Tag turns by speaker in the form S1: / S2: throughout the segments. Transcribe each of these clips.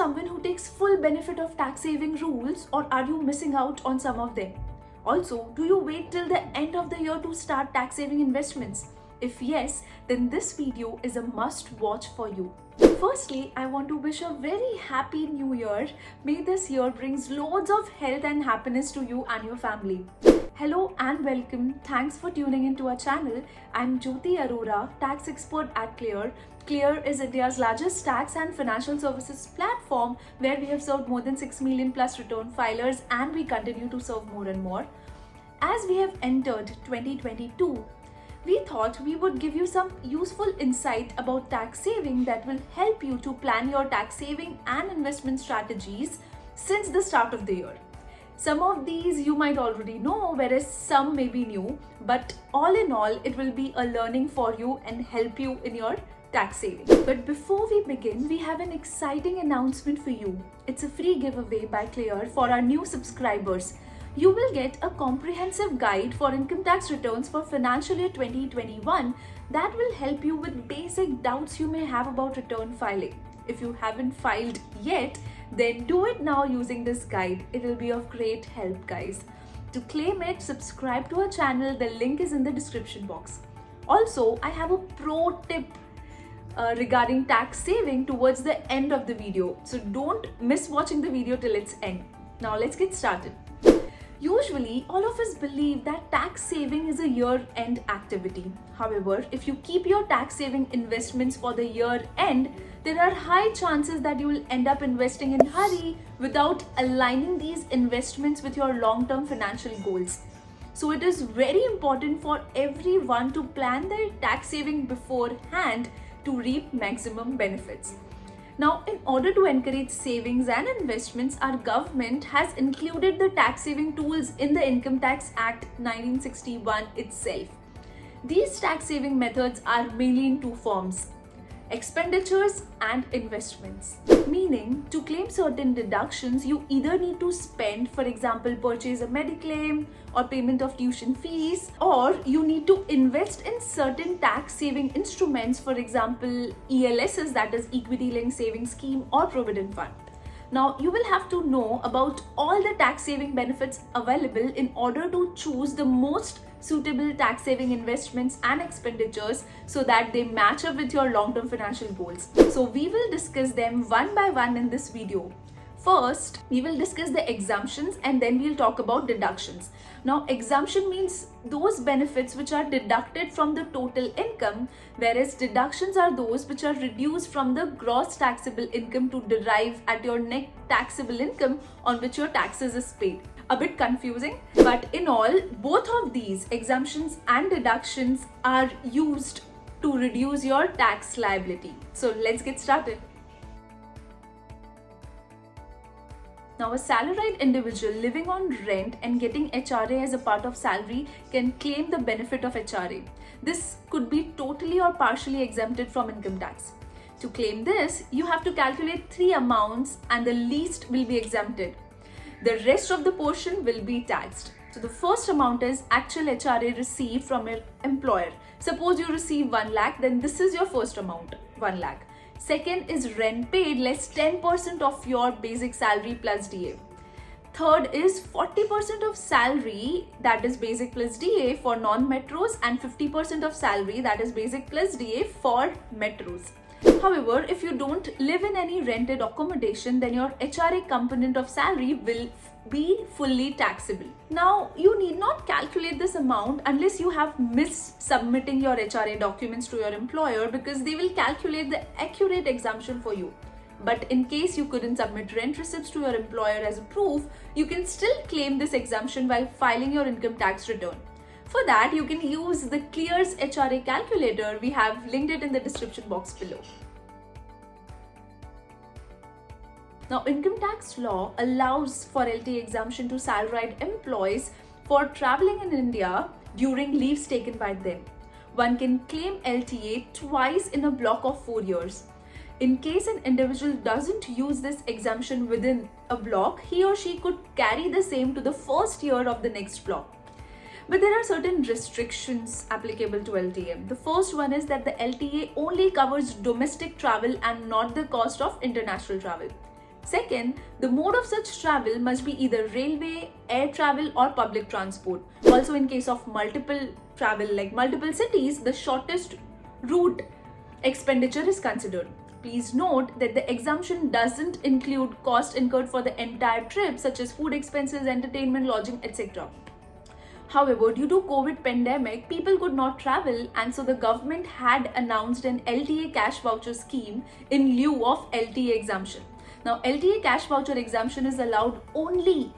S1: someone who takes full benefit of tax saving rules, or are you missing out on some of them? Also, do you wait till the end of the year to start tax saving investments? If yes, then this video is a must watch for you. Firstly, I want to wish a very happy new year. May this year brings loads of health and happiness to you and your family. Hello and welcome. Thanks for tuning into our channel. I'm Jyoti Arora, tax expert at Clear. Clear is India's largest tax and financial services platform where we have served more than 6 million plus return filers, and we continue to serve more and more. As we have entered 2022, we thought we would give you some useful insight about tax saving that will help you to plan your tax saving and investment strategies since the start of the year. Some of these you might already know, whereas some may be new, but all in all, it will be a learning for you and help you in your tax saving. But before we begin, we have an exciting announcement for you. It's a free giveaway by Clear for our new subscribers. You will get a comprehensive guide for income tax returns for financial year 2021 that will help you with basic doubts you may have about return filing. If you haven't filed yet, then do it now using this guide. It will be of great help, guys. To claim it, subscribe to our channel. The link is in the description box. Also, I have a pro tip regarding tax saving towards the end of the video. So don't miss watching the video till its end. Now let's get started. Usually, all of us believe that tax saving is a year-end activity. However, if you keep your tax saving investments for the year end, there are high chances that you will end up investing in a hurry without aligning these investments with your long-term financial goals. So it is very important for everyone to plan their tax saving beforehand to reap maximum benefits. Now, in order to encourage savings and investments, our government has included the tax saving tools in the Income Tax Act 1961 itself. These tax saving methods are mainly in two forms: expenditures and investments. Meaning, to claim certain deductions, you either need to spend, for example, purchase a mediclaim or payment of tuition fees, or you need to invest in certain tax saving instruments, for example, ELSs, that is equity linked savings scheme or provident fund. Now, you will have to know about all the tax saving benefits available in order to choose the most suitable tax saving investments and expenditures so that they match up with your long-term financial goals. So we will discuss them one by one in this video. First, we will discuss the exemptions and then we'll talk about deductions. Now, exemption means those benefits which are deducted from the total income, whereas deductions are those which are reduced from the gross taxable income to derive at your net taxable income on which your taxes is paid. A bit confusing, but in all, both of these exemptions and deductions are used to reduce your tax liability. So let's get started. Now, a salaried individual living on rent and getting HRA as a part of salary can claim the benefit of HRA. This could be totally or partially exempted from income tax. To claim this, you have to calculate 3 amounts and the least will be exempted. The rest of the portion will be taxed. So the first amount is actual HRA received from your employer. Suppose you receive 1 lakh, then this is your first amount, 1 lakh. Second is rent paid less 10% of your basic salary plus DA. Third is 40% of salary, that is basic plus DA for non-metros, and 50% of salary, that is basic plus DA for metros. However, if you don't live in any rented accommodation, then your HRA component of salary will be fully taxable. Now, you need not calculate this amount unless you have missed submitting your HRA documents to your employer, because they will calculate the accurate exemption for you. But in case you couldn't submit rent receipts to your employer as a proof, you can still claim this exemption while filing your income tax return. For that, you can use the Clear's HRA calculator. We have linked it in the description box below. Now, income tax law allows for LTA exemption to salaried employees for traveling in India during leaves taken by them. One can claim LTA twice in a block of 4 years. In case an individual doesn't use this exemption within a block, he or she could carry the same to the first year of the next block. But there are certain restrictions applicable to LTA. The first one is that the LTA only covers domestic travel and not the cost of international travel. Second, the mode of such travel must be either railway, air travel, or public transport. Also, in case of multiple travel, like multiple cities, the shortest route expenditure is considered. Please note that the exemption doesn't include cost incurred for the entire trip, such as food expenses, entertainment, lodging, etc. However, due to COVID pandemic, people could not travel, and so the government had announced an LTA cash voucher scheme in lieu of LTA exemption. Now, LTA cash voucher exemption is allowed only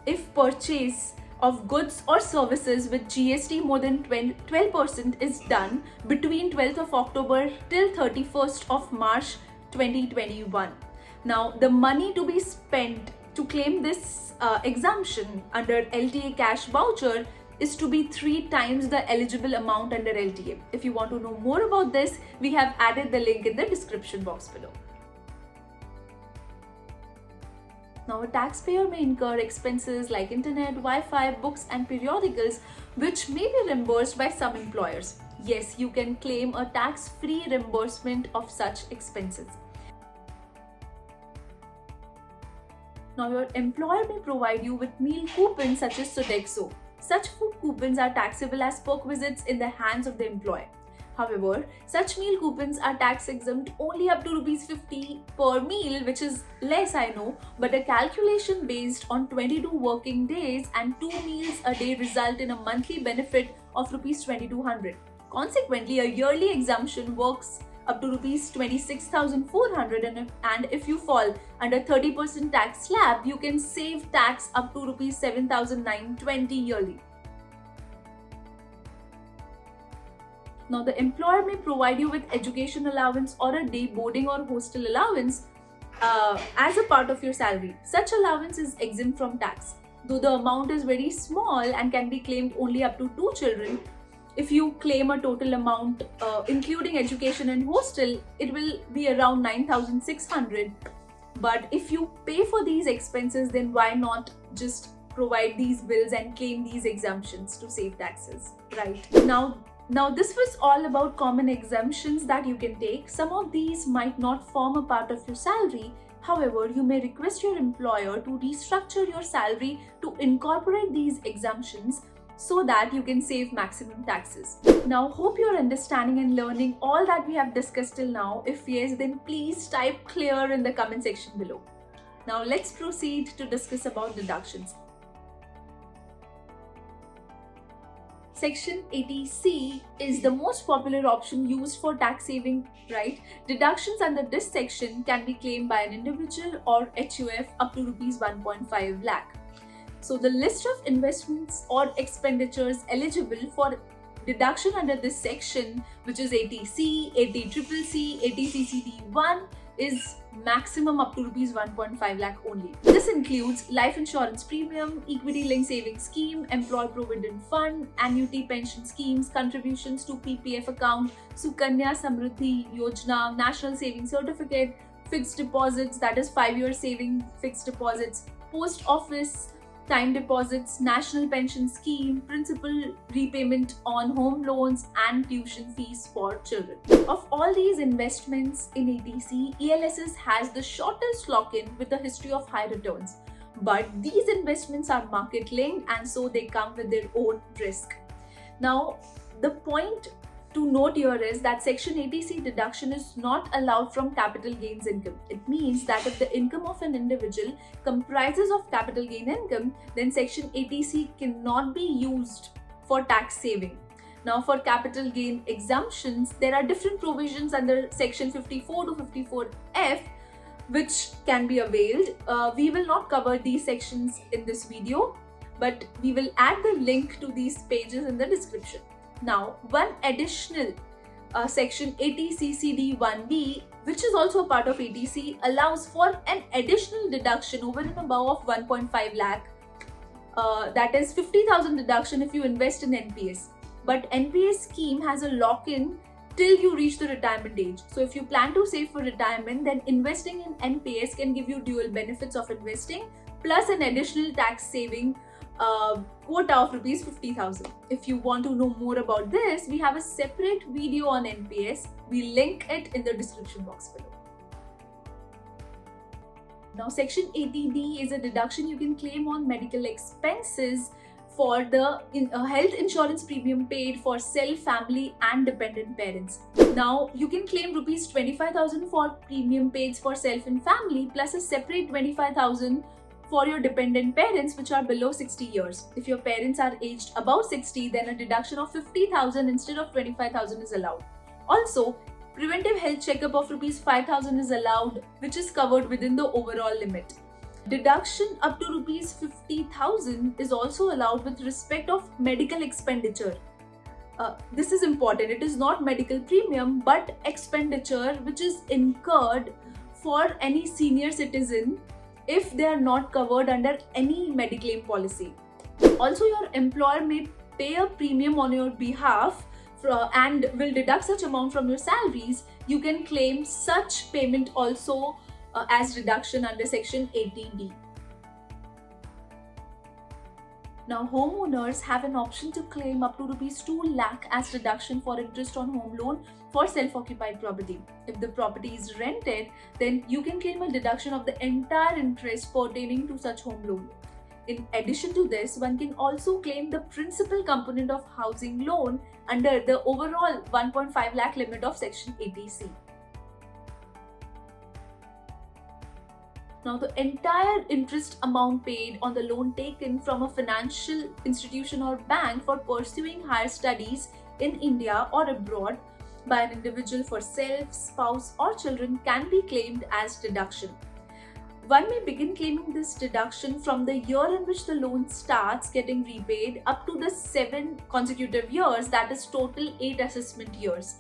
S1: if purchase of goods or services with GST more than 12% is done between 12th of October till 31st of March 2021. Now, the money to be spent to claim this exemption under LTA cash voucher is to be 3 times the eligible amount under LTA. If you want to know more about this, we have added the link in the description box below. Now, a taxpayer may incur expenses like internet, Wi-Fi, books, and periodicals, which may be reimbursed by some employers. Yes, you can claim a tax-free reimbursement of such expenses. Now, your employer may provide you with meal coupons such as Sodexo. Such food coupons are taxable as perk visits in the hands of the employer. However, such meal coupons are tax exempt only up to Rs 50 per meal, which is less, I know, but a calculation based on 22 working days and 2 meals a day result in a monthly benefit of Rs 2200. Consequently, a yearly exemption works up to Rs 26,400, and if you fall under 30% tax slab, you can save tax up to Rs 7,920 yearly. Now, the employer may provide you with education allowance or a day boarding or hostel allowance as a part of your salary. Such allowance is exempt from tax. Though the amount is very small and can be claimed only up to 2 children, if you claim a total amount including education and hostel, it will be around 9,600. But if you pay for these expenses, then why not just provide these bills and claim these exemptions to save taxes, right? Now, this was all about common exemptions that you can take. Some of these might not form a part of your salary. However, you may request your employer to restructure your salary to incorporate these exemptions so that you can save maximum taxes. Now, hope you're understanding and learning all that we have discussed till now. If yes, then please type clear in the comment section below. Now, let's proceed to discuss about deductions. Section 80C is the most popular option used for tax saving, right? Deductions under this section can be claimed by an individual or HUF up to Rs 1.5 lakh. So the list of investments or expenditures eligible for deduction under this section, which is 80C, 80CCC, 80CCD1, is maximum up to Rs 1.5 lakh only. This includes life insurance premium, equity linked savings scheme, employee provident fund, annuity pension schemes, contributions to PPF account, Sukanya Samruddhi Yojana, national saving certificate, fixed deposits, that is 5-year saving fixed deposits, post office time deposits, national pension scheme, principal repayment on home loans, and tuition fees for children. Of all these investments in ATC, ELSS has the shortest lock-in with a history of high returns. But these investments are market linked, and so they come with their own risk. Now, the point to note here is that Section 80C deduction is not allowed from capital gains income. It means that if the income of an individual comprises of capital gain income, then Section 80C cannot be used for tax saving. Now, for capital gain exemptions, there are different provisions under Section 54 to 54F which can be availed. We will not cover these sections in this video, but we will add the link to these pages in the description. Now, one additional section 80CCD1B, which is also a part of ATC, allows for an additional deduction over and above of 1.5 lakh. That is 50,000 deduction if you invest in NPS. But NPS scheme has a lock-in till you reach the retirement age. So if you plan to save for retirement, then investing in NPS can give you dual benefits of investing plus an additional tax saving quota of Rs 50,000. If you want to know more about this, we have a separate video on NPS. We link it in the description box below. Now, Section 80D is a deduction you can claim on medical expenses for the health insurance premium paid for self, family and dependent parents. Now, you can claim rupees 25,000 for premium paid for self and family plus a separate 25,000 for your dependent parents which are below 60 years. If your parents are aged above 60, then a deduction of 50,000 instead of 25,000 is allowed. Also, preventive health checkup of rupees 5,000 is allowed, which is covered within the overall limit. Deduction up to rupees 50,000 is also allowed with respect of medical expenditure. This is important. It is not medical premium but expenditure which is incurred for any senior citizen if they are not covered under any Mediclaim policy. Also, your employer may pay a premium on your behalf and will deduct such amount from your salaries. You can claim such payment also as reduction under Section 80D. Now, homeowners have an option to claim up to rupees 2 lakh as reduction for interest on home loan for self-occupied property. If the property is rented, then you can claim a deduction of the entire interest pertaining to such home loan. In addition to this, one can also claim the principal component of housing loan under the overall 1.5 lakh limit of Section 80C. Now, the entire interest amount paid on the loan taken from a financial institution or bank for pursuing higher studies in India or abroad by an individual for self, spouse or children can be claimed as deduction. One may begin claiming this deduction from the year in which the loan starts getting repaid up to the 7 consecutive years, that is total 8 assessment years.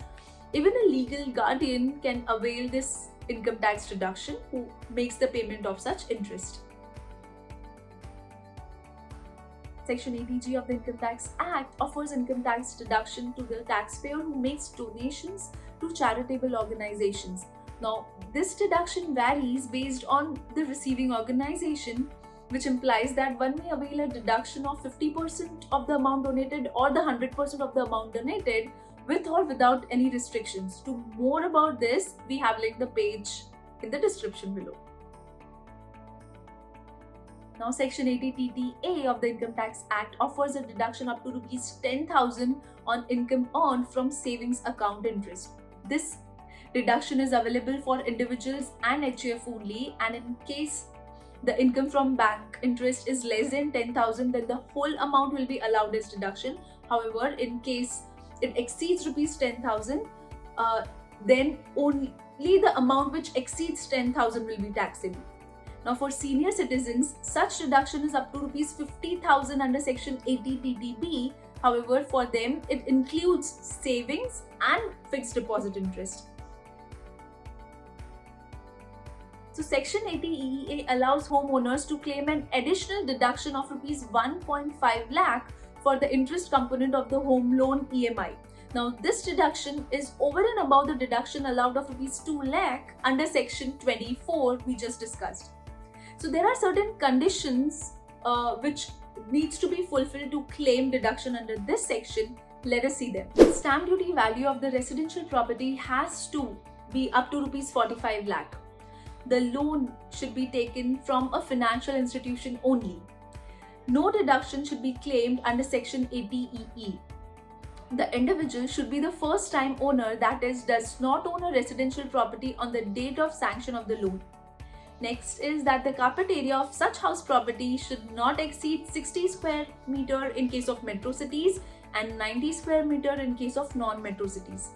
S1: Even a legal guardian can avail this income tax deduction who makes the payment of such interest. Section 80G of the Income Tax Act offers income tax deduction to the taxpayer who makes donations to charitable organizations. Now, this deduction varies based on the receiving organization, which implies that one may avail a deduction of 50% of the amount donated or the 100% of the amount donated with or without any restrictions. To more about this, we have linked the page in the description below. Now, Section 80TTA of the Income Tax Act offers a deduction up to rupees 10,000 on income earned from savings account interest. This deduction is available for individuals and HUF only, and in case the income from bank interest is less than 10,000, then the whole amount will be allowed as deduction. However, in case it exceeds rupees 10,000, then only the amount which exceeds 10,000 will be taxable. Now, for senior citizens, such deduction is up to rupees 50,000 under Section 80TDB. However, for them, it includes savings and fixed deposit interest. So, Section 80EEA allows homeowners to claim an additional deduction of rupees 1.5 lakh for the interest component of the home loan EMI. Now, this deduction is over and above the deduction allowed of rupees 2 lakh under Section 24 we just discussed. So, there are certain conditions which needs to be fulfilled to claim deduction under this section. Let us see them. Stamp duty value of the residential property has to be up to rupees 45 lakh. The loan should be taken from a financial institution only. No deduction should be claimed under Section 80EE. The individual should be the first time owner, that is, does not own a residential property on the date of sanction of the loan. Next is that the carpet area of such house property should not exceed 60 square meter in case of metro cities and 90 square meter in case of non-metro cities.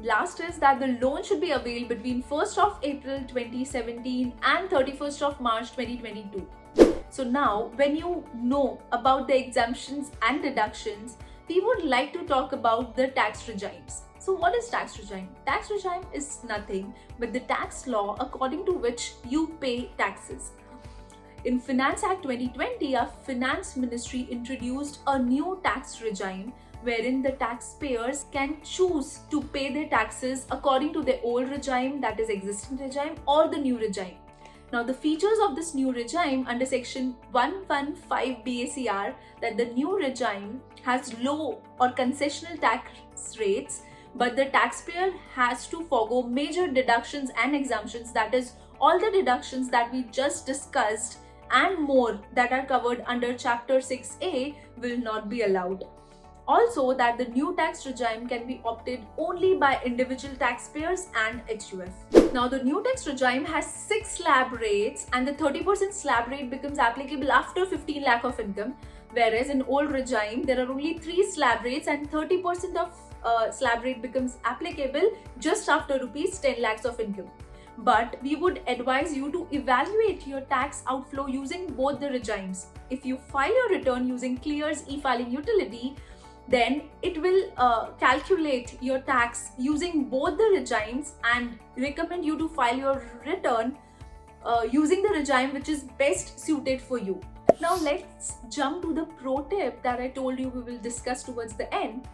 S1: Last is that the loan should be availed between 1st of April 2017 and 31st of March 2022. So now, when you know about the exemptions and deductions, we would like to talk about the tax regimes. So what is tax regime? Tax regime is nothing but the tax law according to which you pay taxes. In Finance Act 2020, our Finance Ministry introduced a new tax regime wherein the taxpayers can choose to pay their taxes according to their old regime, that is existing regime, or the new regime. Now, the features of this new regime under Section 115 BACR that the new regime has low or concessional tax rates, but the taxpayer has to forgo major deductions and exemptions, that is all the deductions that we just discussed and more that are covered under Chapter 6A will not be allowed. Also, that the new tax regime can be opted only by individual taxpayers and HUF. Now, the new tax regime has 6 slab rates, and the 30% slab rate becomes applicable after 15 lakh of income, whereas in old regime there are only 3 slab rates and 30% of slab rate becomes applicable just after rupees 10 lakhs of income. But we would advise you to evaluate your tax outflow using both the regimes. If you file your return using Clear's e-filing utility, then it will calculate your tax using both the regimes and recommend you to file your return using the regime which is best suited for you. Now let's jump to the pro tip that I told you we will discuss towards the end,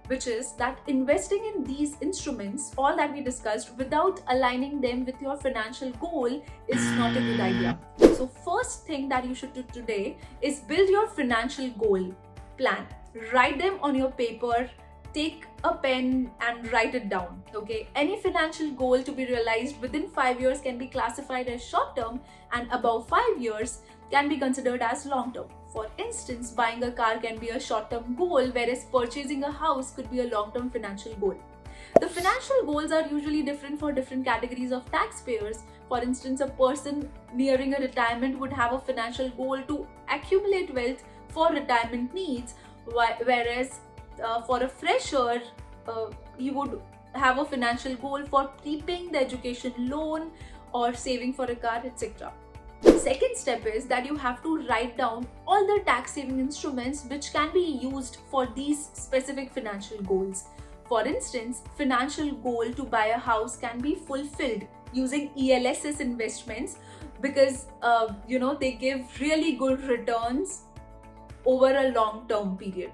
S1: which is that investing in these instruments, all that we discussed, without aligning them with your financial goal is not a good idea. So first thing that you should do today is build your financial goal plan. Write them on your paper, take a pen and write it down. Okay, any financial goal to be realized within 5 years can be classified as short term, and above 5 years can be considered as long term. For instance, buying a car can be a short term goal, whereas purchasing a house could be a long term financial goal. The financial goals are usually different for different categories of taxpayers. For instance, a person nearing a retirement would have a financial goal to accumulate wealth for retirement needs, whereas for a fresher, he would have a financial goal for prepaying the education loan or saving for a car, etc. Second step is that you have to write down all the tax saving instruments which can be used for these specific financial goals. For instance, financial goal to buy a house can be fulfilled using ELSS investments because they give really good returns over a long term period.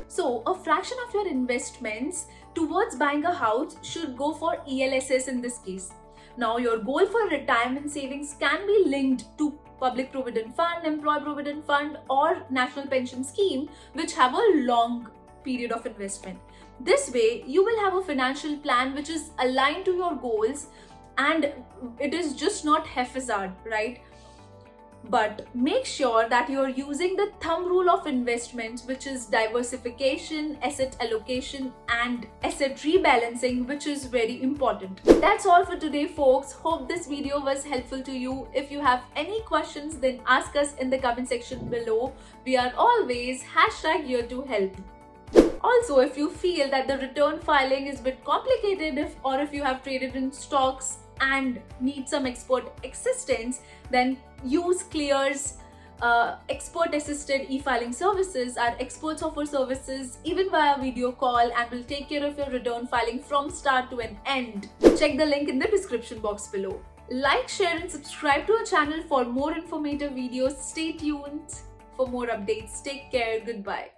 S1: So a fraction of your investments towards buying a house should go for ELSS in this case. Now, your goal for retirement savings can be linked to Public Provident Fund, Employee Provident Fund or National Pension Scheme, which have a long period of investment. This way, you will have a financial plan which is aligned to your goals and it is just not haphazard, right? But make sure that you're using the thumb rule of investments, which is diversification, asset allocation, and asset rebalancing, which is very important. That's all for today, folks. Hope this video was helpful to you. If you have any questions, then ask us in the comment section below. We are always #here to help. Also, if you feel that the return filing is a bit complicated, or if you have traded in stocks and need some expert assistance, then use Clear's expert assisted e-filing services. Our experts offer services even via video call and will take care of your return filing from start to an end. Check the link in the description box below. Like, share and subscribe to our channel for more informative videos. Stay tuned for more updates. Take care. Goodbye.